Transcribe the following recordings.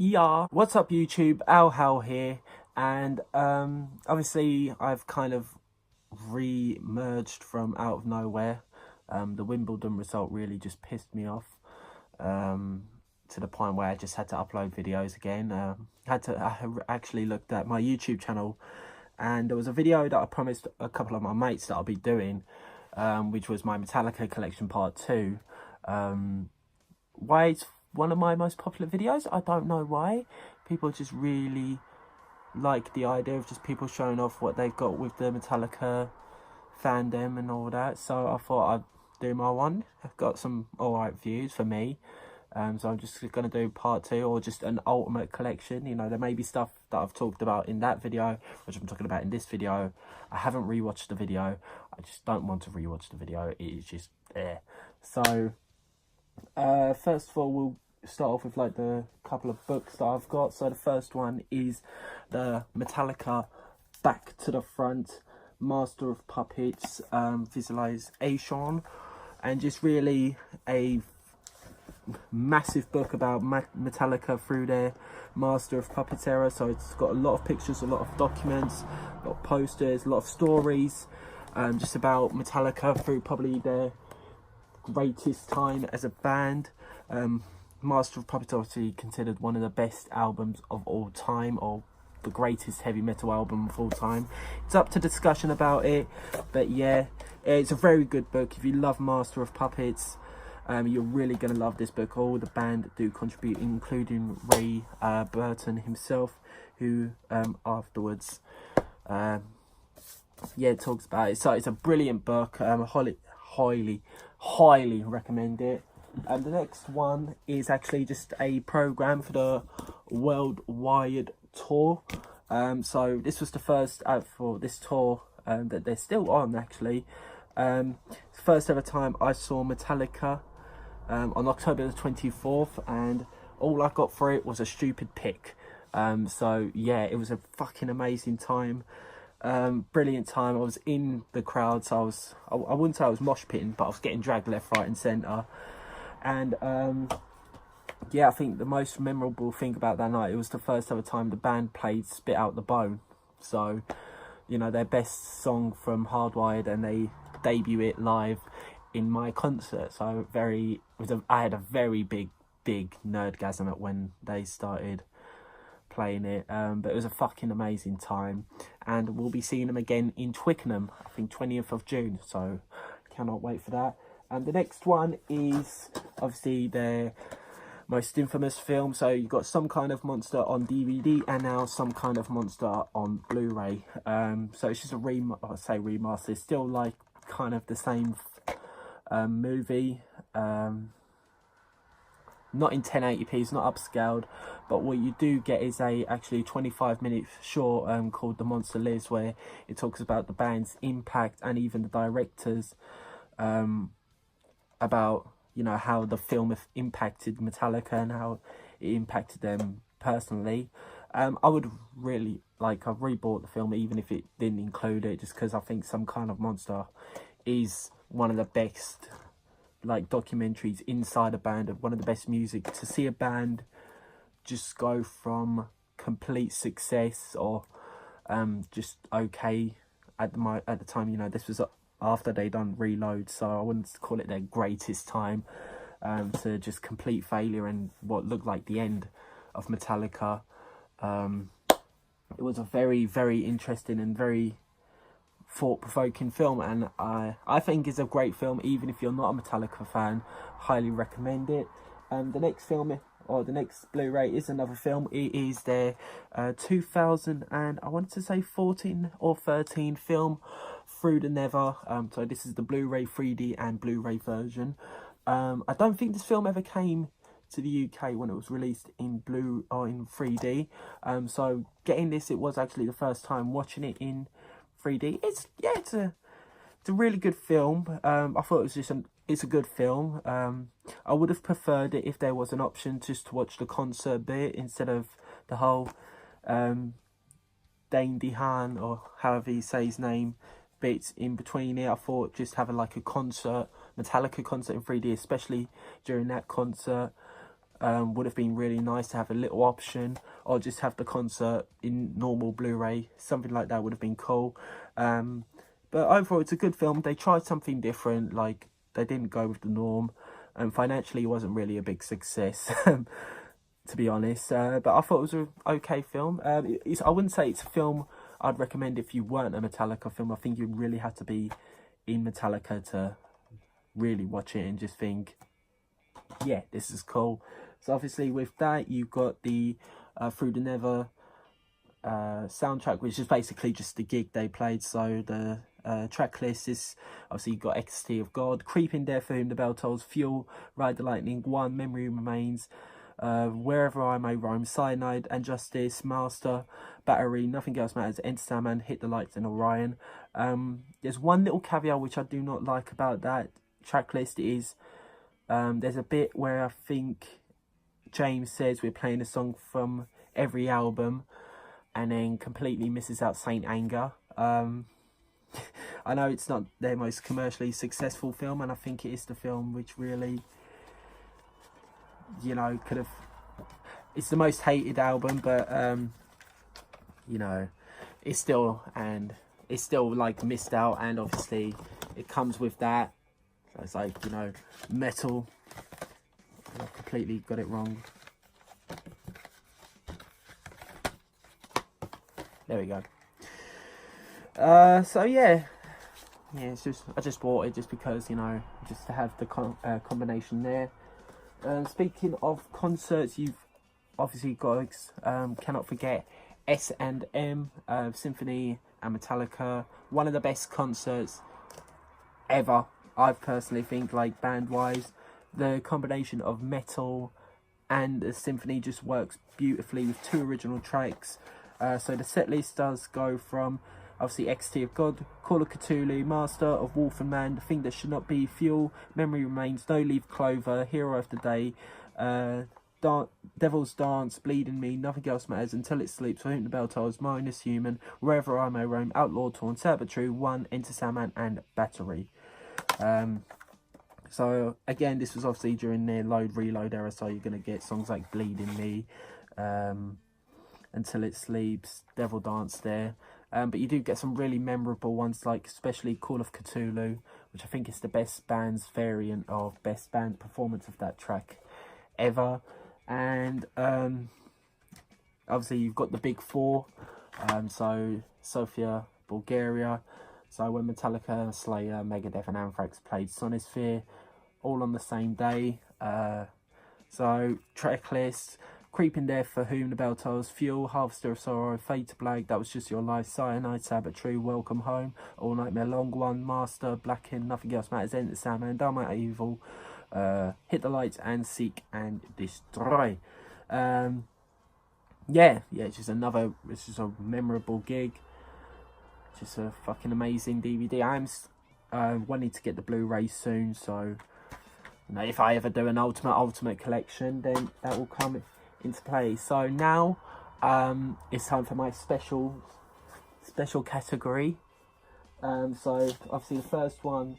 Yeah, what's up YouTube? Al Hal here, and obviously I've kind of re-merged from out of nowhere. The Wimbledon result really just pissed me off, to the point where I just had to upload videos again. I actually looked at my YouTube channel, and there was a video that I promised a couple of my mates that I'll be doing, which was my Metallica collection part 2. Why it's one of my most popular videos, I don't know why. People just really like the idea of just people showing off what they've got with the Metallica fandom and all that. So I thought I'd do my one. I've got some alright views for me. So I'm just going to do part 2, or just an ultimate collection. You know, there may be stuff that I've talked about in that video, which I'm talking about in this video. I haven't rewatched the video. I just don't want to rewatch the video. It is just there. So first of all, we'll start off with like the couple of books that I've got. So the first one is the Metallica Back to the Front Master of Puppets visualization, and just really a massive book about Metallica through their Master of Puppets era. So it's got a lot of pictures, a lot of documents, a lot of posters, a lot of stories, just about Metallica through probably their greatest time as a band. Master of Puppets obviously considered one of the best albums of all time, or the greatest heavy metal album of all time. It's up to discussion about it, but yeah, it's a very good book. If you love Master of Puppets, you're really going to love this book. All the band do contribute, including Ray Burton himself, who afterwards talks about it. So it's a brilliant book. Highly recommend it. And the next one is actually just a program for the Worldwide Tour. So this was the first out for this tour that they're still on, actually. First ever time I saw Metallica on October the 24th, and all I got for it was a stupid pic. So yeah, it was a fucking amazing time. Brilliant time. I was in the crowd, so I wouldn't say I was mosh pitting, but I was getting dragged left, right and centre. And yeah, I think the most memorable thing about that night, it was the first ever time the band played Spit Out the Bone. So, you know, their best song from Hardwired, and they debut it live in my concert. So I had a very big nerdgasm at when they started playing it, but it was a fucking amazing time, and we'll be seeing them again in Twickenham, I think 20th of June, so cannot wait for that. And the next one is obviously their most infamous film. So you've got Some Kind of Monster on DVD, and now Some Kind of Monster on Blu-ray. So it's just a remaster. It's still like kind of the same movie. Not in 1080p, it's not upscaled, but what you do get is a actually 25-minute short called The Monster Lives, where it talks about the band's impact and even the directors, about, you know, how the film impacted Metallica and how it impacted them personally. I would really I've rebought the film even if it didn't include it, just because I think Some Kind of Monster is one of the best documentaries inside a band, of one of the best music. To see a band just go from complete success, or just okay at the time, you know, this was after they done Reload, so I wouldn't call it their greatest time, to just complete failure and what looked like the end of Metallica. It was a very interesting and very thought-provoking film, and I think it's a great film. Even if you're not a Metallica fan, highly recommend it. The next film, or the next Blu-ray, is another film. It is their 2000 and I wanted to say 14 or 13 film, Through the Never. So this is the Blu-ray 3D and Blu-ray version. I don't think this film ever came to the UK when it was released in Blu or in 3D. So getting this, it was actually the first time watching it in 3D. It's a really good film. I thought it was it's a good film. I would have preferred it if there was an option just to watch the concert bit instead of the whole Dane DeHaan, or however you say his name, bits in between it. I thought just having like a concert, Metallica concert in 3D, especially during that concert, would have been really nice to have a little option, or just have the concert in normal Blu-ray. Something like that would have been cool. But overall, it's a good film. They tried something different, like they didn't go with the norm, and financially it wasn't really a big success, to be honest. But I thought it was an okay film. I wouldn't say it's a film I'd recommend if you weren't a Metallica film. I think you really have to be in Metallica to really watch it and just think, yeah, this is cool. So obviously with that, you've got the Through the Never soundtrack, which is basically just the gig they played. So the track list is, obviously you've got Ecstasy of God, Creeping Death, For Whom the Bell Tolls, Fuel, Ride the Lightning, One, Memory Remains, Wherever I May Roam, Cyanide and Justice, Master, Battery, Nothing Else Matters, Enter Sandman, Hit the Lights and Orion. There's one little caveat which I do not like about that track list is there's a bit where I think James says we're playing a song from every album and then completely misses out Saint Anger. I know it's not their most commercially successful film, and I think it is the film which really, you know, could have, it's the most hated album, but you know, it's still like missed out, and obviously it comes with that. So it's like, you know, metal. I completely got it wrong. There we go. So yeah, it's just, I just bought it just because, you know, just to have the combination there. Speaking of concerts, you've obviously got cannot forget S&M, Symphony and Metallica. One of the best concerts ever, I personally think, like band wise. The combination of metal and the symphony just works beautifully with 2 original tracks. So the set list does go from obviously Ecstasy of God, Call of Cthulhu, Master of Wolf and Man, The Thing That Should Not Be, Fuel, Memory Remains, No Leaf Clover, Hero of the Day, Devil's Dance, Bleeding Me, Nothing Else Matters, Until It Sleeps, For Whom the Bell Tolls, Minus Human, Wherever I May Roam, Outlaw Torn, Sad But True, One, Enter Sandman and Battery. So again, this was obviously during their load reload era, so you're going to get songs like Bleeding Me, Until It Sleeps, Devil Dance there. But you do get some really memorable ones, like especially Call of Cthulhu, which I think is the best band's variant of best band performance of that track ever. And obviously you've got the big 4, so Sofia, Bulgaria. So when Metallica, Slayer, Megadeth and Anthrax played Sonisphere all on the same day. So track list: Creeping Death, For Whom the Bell Tolls, Fuel, Harvester of Sorrow, Fade to Black, That Was Just Your Life, Cyanide, Sabbath True, Welcome Home, All Nightmare Long, One, Master, Blackened, Nothing Else Matters, Enter Sandman, Dharma Evil, Hit the Lights and Seek and Destroy. Yeah, it's just a memorable gig. Just a fucking amazing DVD. I'm wanting to get the Blu-ray soon, so you know, if I ever do an ultimate collection, then that will come into play. So now it's time for my special category. So obviously the first one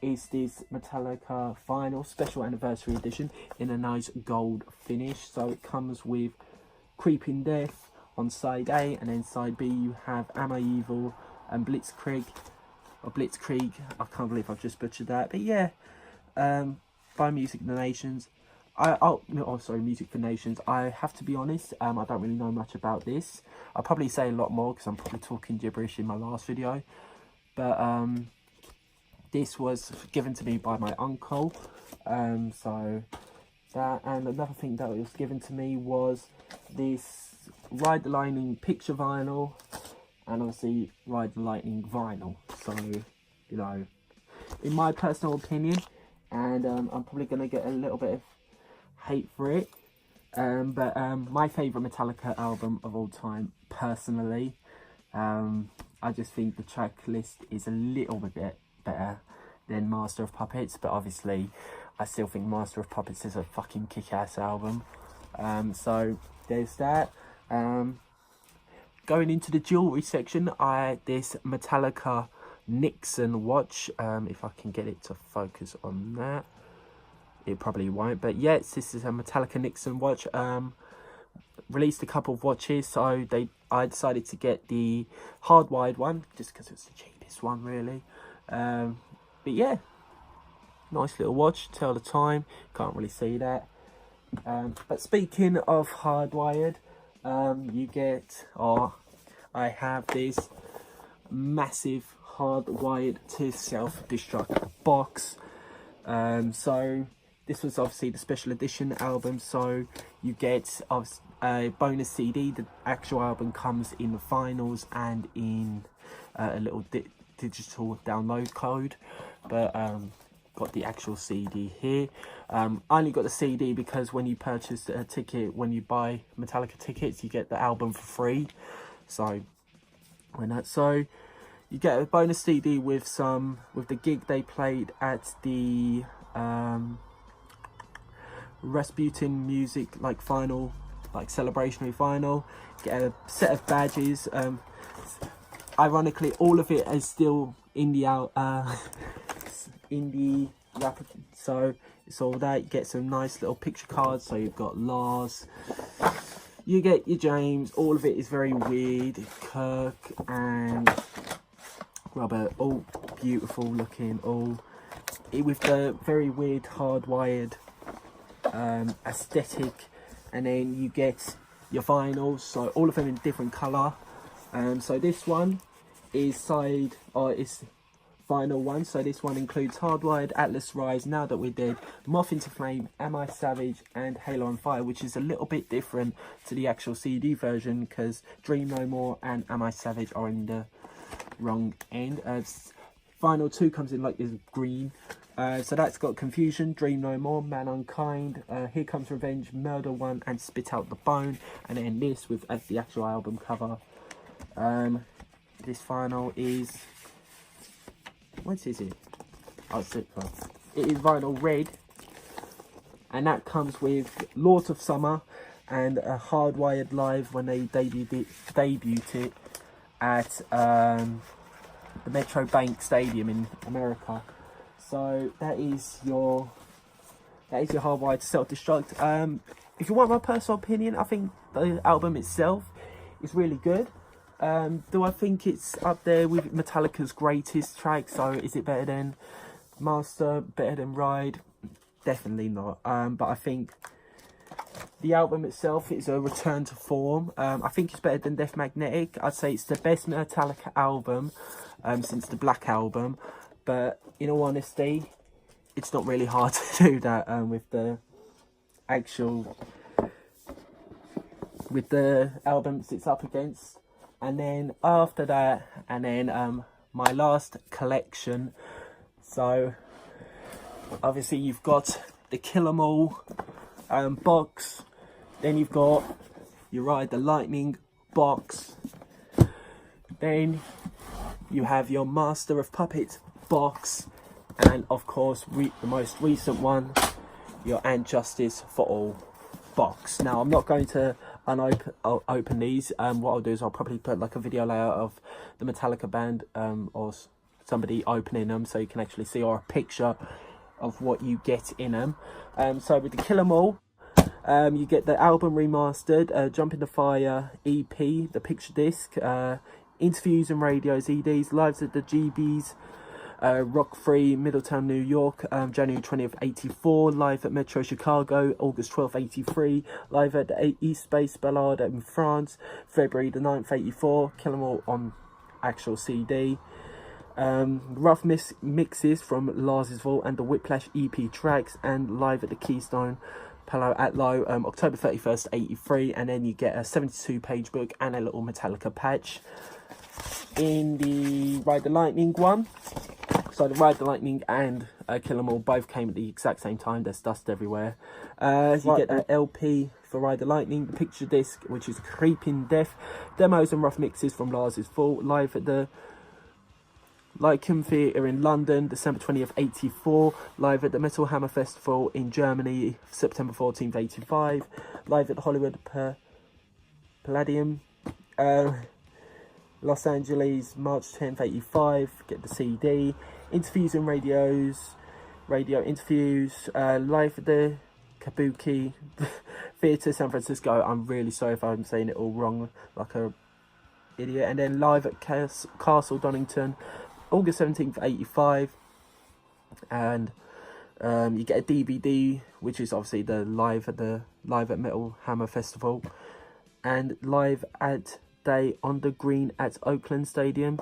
is this Metallica vinyl special anniversary edition in a nice gold finish. So it comes with Creeping Death on side A, and then side B you have Am I Evil and Blitzkrieg. I can't believe I've just butchered that, but yeah, by Music for Nations. Music for Nations. I have to be honest, I don't really know much about this. I'll probably say a lot more because I'm probably talking gibberish in my last video, but this was given to me by my uncle. So that, and another thing that was given to me was this Ride the Lightning picture vinyl, and obviously Ride the Lightning vinyl. So, you know, in my personal opinion, and I'm probably going to get a little bit of hate for it, but my favourite Metallica album of all time, personally, I just think the track list is a little bit better than Master of Puppets, but obviously I still think Master of Puppets is a fucking kick-ass album. So there's that. Going into the jewellery section, this Metallica Nixon watch, if I can get it to focus on that. it probably won't. But yes, this is a Metallica Nixon watch. Released a couple of watches, so I decided to get the hardwired one just because it's the cheapest one, really. But yeah, nice little watch. Tell the time. Can't really see that. But speaking of hardwired, you get, I have this massive hardwired to self-destruct box. So this was obviously the special edition album, so you get a bonus CD. The actual album comes in the finals and in a little digital download code, but got the actual CD here. I only got the CD because when you purchase a ticket, when you buy Metallica tickets, you get the album for free. So you get a bonus CD with the gig they played at the Rasputin music final, celebrationary final. Get a set of badges. Ironically, all of it is still in the wrapper, so it's all that. You get some nice little picture cards. So you've got Lars, you get your James. All of it is very weird. Kirk and Robert, all beautiful looking, all with the very weird hardwired aesthetic. And then you get your vinyls, so all of them in different colour. So this one is it's vinyl one. So this one includes Hardwired, Atlas Rise, Now That We're Dead, Moth into Flame, Am I Savage, and Halo on Fire, which is a little bit different to the actual CD version because Dream No More and Am I Savage are in the wrong end. Vinyl 2 comes in like this green. So that's got Confusion, Dream No More, Man Unkind, Here Comes Revenge, Murder One, and Spit Out the Bone. And then this with as the actual album cover. This vinyl is, what is it? Oh, it's it is vinyl red, and that comes with Lords of Summer and a Hardwired Live when they debuted it at the Metro Bank Stadium in America. So that is your Hardwired Self-Destruct. If you want my personal opinion, I think the album itself is really good. Do I think it's up there with Metallica's greatest tracks? So is it better than Master, better than Ride? Definitely not. But I think the album itself is a return to form. I think it's better than Death Magnetic. I'd say it's the best Metallica album since the Black Album. But in all honesty, it's not really hard to do that with the albums it's up against. And then after that, my last collection. So obviously you've got the Kill 'Em All box. Then you've got your Ride the Lightning box. Then you have your Master of Puppets box. And of course, the most recent one, your And Justice for All box. Now I'm not going to open these. What I'll do is I'll probably put like a video layout of the Metallica band or somebody opening them so you can actually see, or a picture of what you get in them. So with the Kill 'Em All, you get the album remastered, Jump in the Fire EP, the picture disc, interviews and radios, EDs, lives at the GBs, Rock Free, Middletown, New York, January 20th, 84, live at Metro Chicago, August 12th, 83, live at the East Space Ballard in France, February the 9th, 84, Kill 'Em All on actual CD, rough mixes from Lars's Vault and the Whiplash EP tracks, and live at the Keystone Palo Alto, October 31st, 83, and then you get a 72-page book and a little Metallica patch. In the Ride the Lightning one, so the Ride the Lightning and Kill 'Em All both came at the exact same time. There's dust everywhere. You get the LP for Ride the Lightning, the picture disc, which is Creeping Death, demos and rough mixes from Lars's Vault, live at the Lyceum Theatre in London, December 20th, 84, live at the Metal Hammer Festival in Germany, September 14th, 85, live at the Hollywood Palladium, Los Angeles, March 10th, 85, get the CD, interviews and radios, radio interviews, live at the Kabuki Theatre, San Francisco. I'm really sorry if I'm saying it all wrong, like a idiot. And then live at Castle Donington, August 17th, 85. And you get a DVD, which is obviously the live at Metal Hammer Festival, and live at Day on the Green at Oakland Stadium,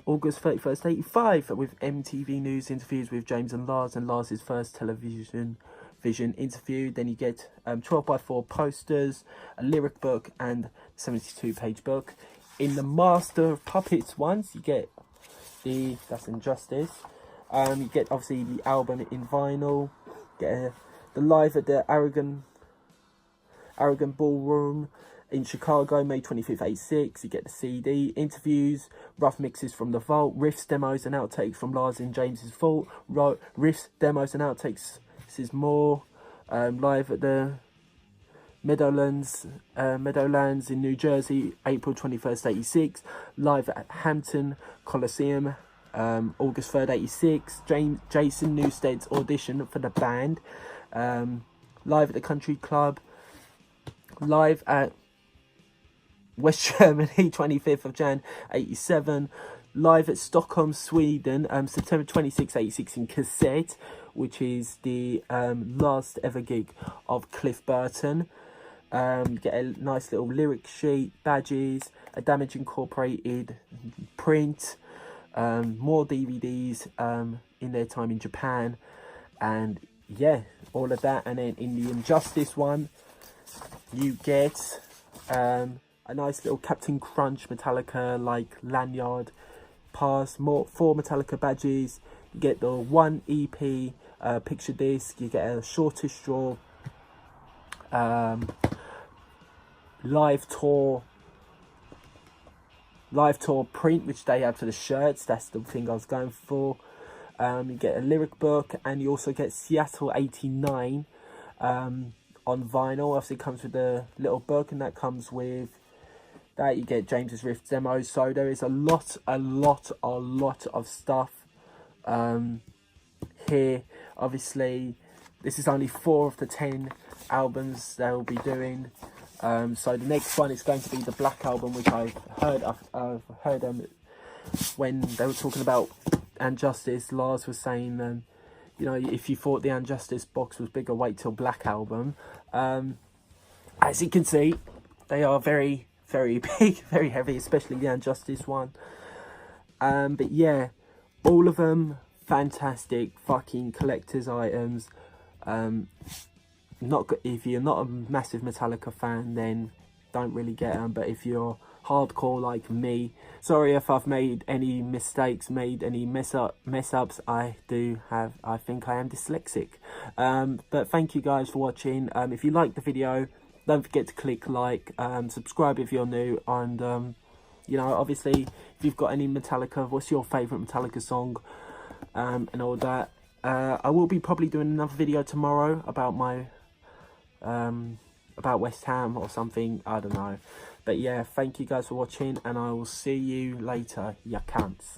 August 31st, 85, with MTV News interviews with James and Lars's first television interview. Then you get 12x4 posters, a lyric book, and 72-page book. In the Master of Puppets ones, you get that's Injustice. You get obviously the album in vinyl, get the live at the Arrogant Ballroom in Chicago, May 25th, 86. You get the CD, interviews, rough mixes from the vault, riffs, demos and outtakes from Lars and James's vault, riffs, demos and outtakes. This is more. Live at the Meadowlands in New Jersey, April 21st, 86. Live at Hampton Coliseum, August 3rd, 86. Jason Newsted's audition for the band. Live at the Country Club. Live at West Germany, 25th of Jan, 87. Live at Stockholm, Sweden, September 26, 86 in cassette, which is the last ever gig of Cliff Burton. Get a nice little lyric sheet, badges, a Damage Incorporated print, more DVDs in their time in Japan, and yeah, all of that. And then in the Injustice one, you get a nice little Captain Crunch Metallica like lanyard, pass, 4 Metallica badges. You get the 1 EP picture disc. You get a Shortest Straw live tour print, which they have for the shirts. That's the thing I was going for. You get a lyric book, and you also get Seattle 89 on vinyl. Obviously it comes with a little book, and that comes with that you get James's riff demos. So there is a lot of stuff here. Obviously this is only 4 of the 10 albums they'll be doing. So the next one is going to be the Black Album, which I've heard when they were talking about Injustice. Lars was saying, you know, if you thought the Injustice box was bigger, wait till Black Album. As you can see, they are very big, very heavy, especially the Injustice one. But yeah, all of them fantastic fucking collector's items. If you're not a massive Metallica fan, then don't really get them. But if you're hardcore like me, sorry if I've made any mistakes, made any mess ups. I think I am dyslexic. But thank you guys for watching. If you liked the video, don't forget to click like, subscribe if you're new, and you know, obviously if you've got any Metallica, what's your favourite Metallica song, and all that. I will be probably doing another video tomorrow about my about West Ham or something, I don't know. But yeah, thank you guys for watching, and I will see you later, you cunts.